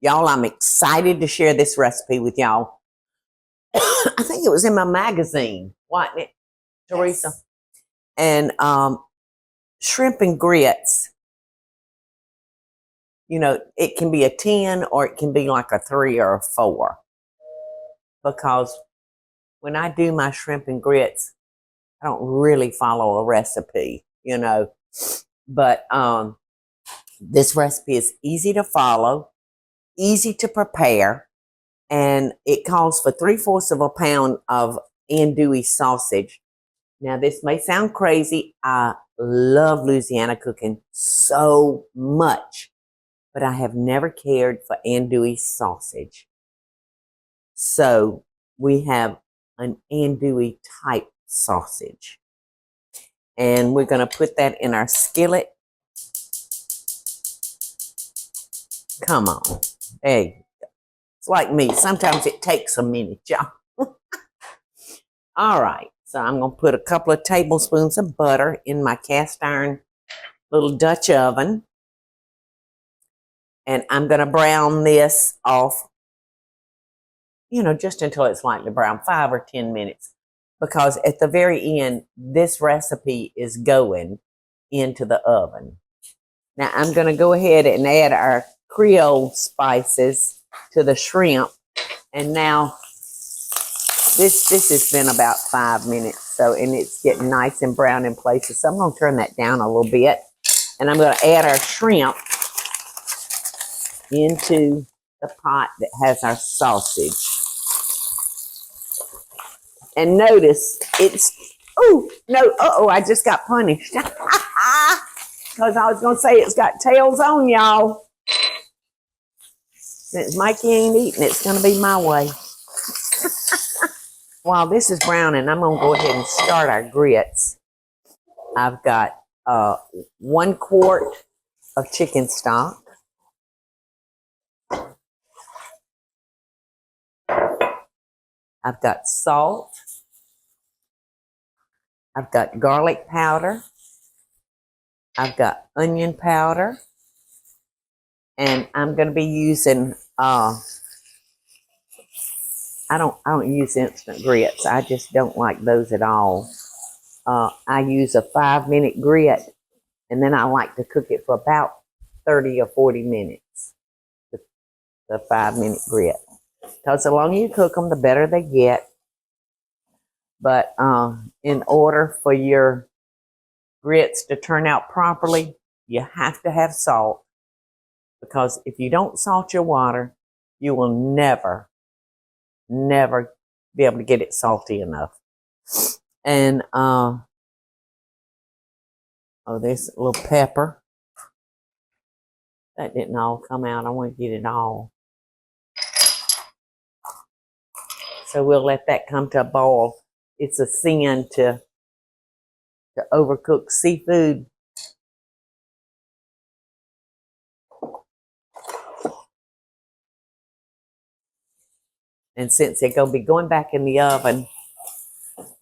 Y'all, I'm excited to share this recipe with y'all. I think it was in my magazine, wasn't it, Teresa? Yes. And shrimp and grits, you know, it can be a 10 or it can be like a 3 or a 4. Because when I do my shrimp and grits, I don't really follow a recipe, you know. But this recipe is easy to follow, easy to prepare, and it calls for 3/4 of a pound of andouille sausage. Now, this may sound crazy. I love Louisiana cooking so much, but I have never cared for andouille sausage. So we have an andouille type sausage. And we're going to put that in our skillet. Come on. Hey, it's like me. Sometimes it takes a minute, y'all. All right. So I'm going to put a couple of tablespoons of butter in my cast iron little Dutch oven. And I'm going to brown this off, you know, just until it's lightly brown, 5 or 10 minutes. Because at the very end, this recipe is going into the oven. Now, I'm going to go ahead and add our Creole spices to the shrimp. And now, this has been about 5 minutes. So, and it's getting nice and brown in places. So I'm going to turn that down a little bit. And I'm going to add our shrimp into the pot that has our sausage. And notice it's, oh, no, I just got punished. Because I was going to say it's got tails on, y'all. Since Mikey ain't eating, it's going to be my way. While this is browning, I'm going to go ahead and start our grits. I've got 1 quart of chicken stock. I've got salt. I've got garlic powder. I've got onion powder. And I'm going to be using, I don't use instant grits. I just don't like those at all. I use a 5-minute grit, and then I like to cook it for about 30 or 40 minutes. The 5-minute grit. Because the longer you cook them, the better they get. But in order for your grits to turn out properly, you have to have salt. Because if you don't salt your water, you will never be able to get it salty enough. And, there's a little pepper. That didn't all come out. I want to get it all. So we'll let that come to a boil. It's a sin to overcook seafood. And since they're going to be going back in the oven,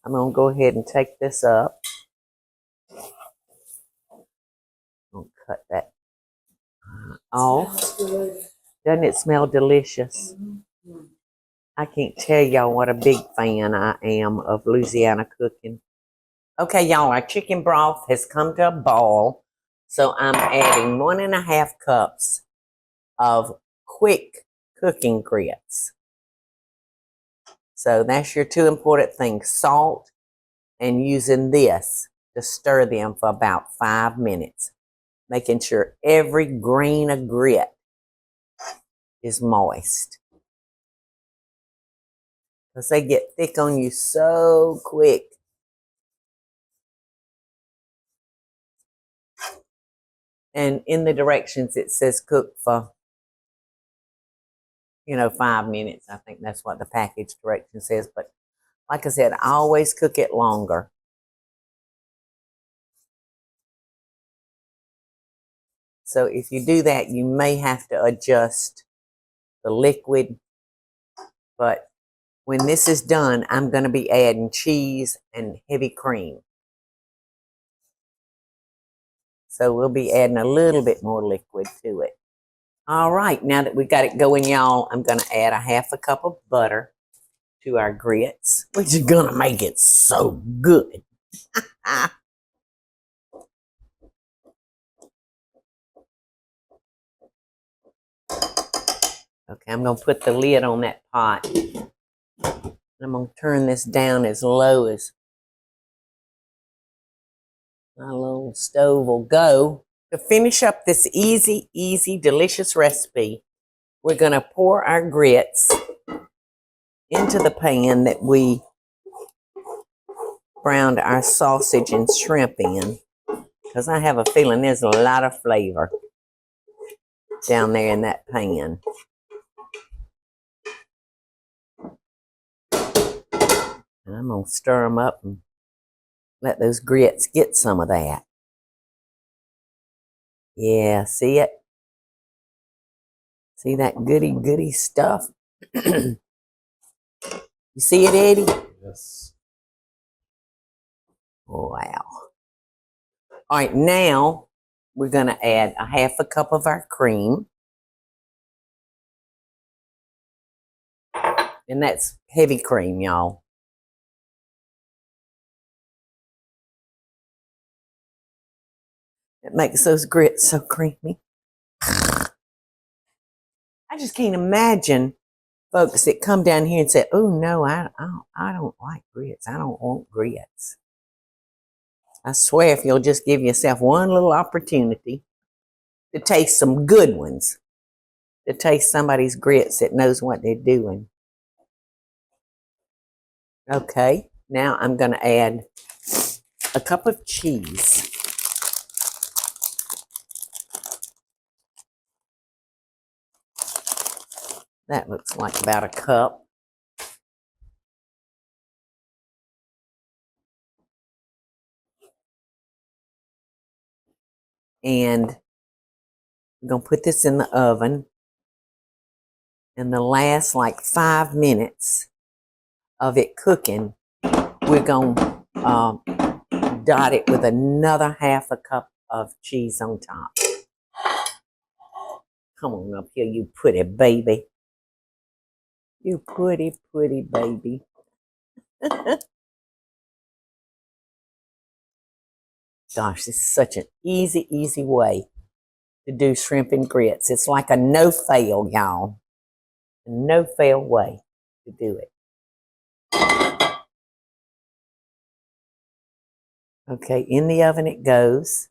I'm going to go ahead and take this up. I'm going to cut that off. Doesn't it smell delicious? I can't tell y'all what a big fan I am of Louisiana cooking. Okay, y'all, our chicken broth has come to a boil. So I'm adding 1.5 cups of quick cooking grits. So that's your 2 important things, salt and using this to stir them for about 5 minutes, making sure every grain of grit is moist. Because they get thick on you so quick. And in the directions it says cook for, 5 minutes. I think that's what the package direction says. But like I said, I always cook it longer. So if you do that, you may have to adjust the liquid. But when this is done, I'm going to be adding cheese and heavy cream. So we'll be adding a little bit more liquid to it. All right, now that we got it going, y'all, I'm going to add a half a cup of butter to our grits, which is going to make it so good. Okay, I'm going to put the lid on that pot. I'm going to turn this down as low as my little stove will go. To finish up this easy, delicious recipe, we're going to pour our grits into the pan that we browned our sausage and shrimp in, because I have a feeling there's a lot of flavor down there in that pan. And I'm going to stir them up and let those grits get some of that. Yeah, see it? See that goody stuff? You see it, Eddie? Yes. Wow. All right, now we're going to add a half a cup of our cream. And that's heavy cream, y'all. It makes those grits so creamy. I just can't imagine folks that come down here and say, oh, no, I don't like grits. I don't want grits. I swear, if you'll just give yourself one little opportunity to taste some good ones, to taste somebody's grits that knows what they're doing. Okay, now I'm going to add a cup of cheese. That looks like about a cup. And I'm going to put this in the oven. And the last like 5 minutes of it cooking, we're going to dot it with another half a cup of cheese on top. Come on up here, you pretty baby. You pretty baby. Gosh, this is such an easy way to do shrimp and grits. It's like a no-fail, y'all. A no-fail way to do it. Okay, in the oven it goes.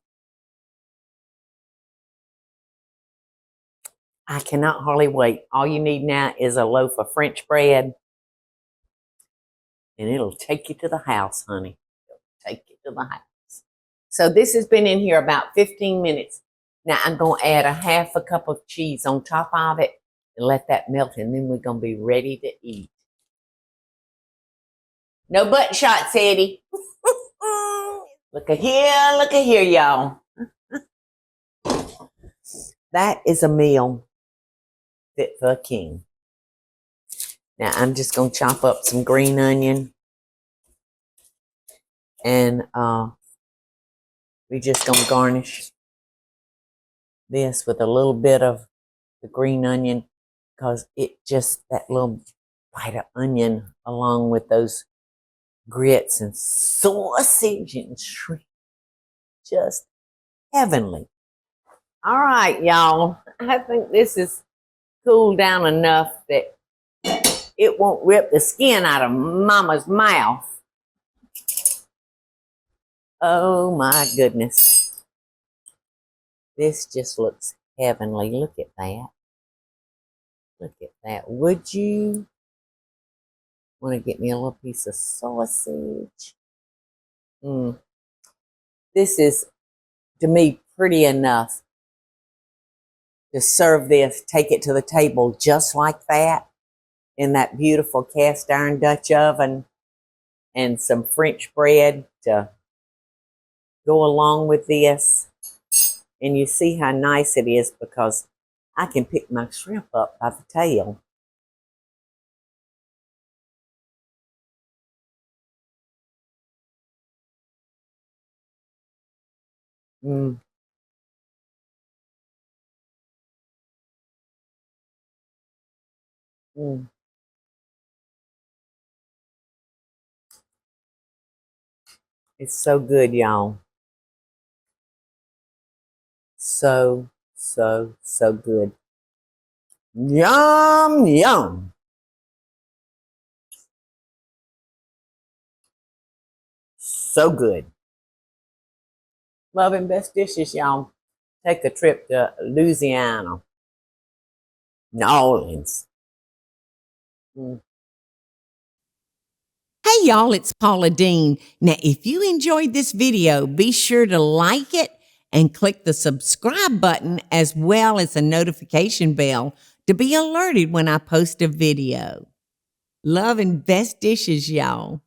I cannot hardly wait. All you need now is a loaf of French bread, and it'll take you to the house, honey. It'll take you to the house. So this has been in here about 15 minutes. Now I'm going to add a half a cup of cheese on top of it and let that melt, and then we're going to be ready to eat. No butt shots, Eddie. Look at here, y'all. That is a meal fit for a king. Now I'm just going to chop up some green onion, and we're just going to garnish this with a little bit of the green onion, because it just, that little bite of onion along with those grits and sausage and shrimp, just heavenly. All right, y'all. I think this is cooled down enough that it won't rip the skin out of Mama's mouth. Oh my goodness. This just looks heavenly. Look at that. Look at that. Would you want to get me a little piece of sausage? This is, to me, pretty enough to serve this, take it to the table just like that, in that beautiful cast iron Dutch oven, and some French bread to go along with this. And you see how nice it is, because I can pick my shrimp up by the tail. Mm. It's so good, y'all. So, so good. Yum, yum. So good. Loving best dishes, y'all. Take a trip to Louisiana, New Orleans. Mm. Hey y'all, it's Paula Deen. Now, if you enjoyed this video, be sure to like it and click the subscribe button as well as the notification bell to be alerted when I post a video. Love and best dishes, y'all.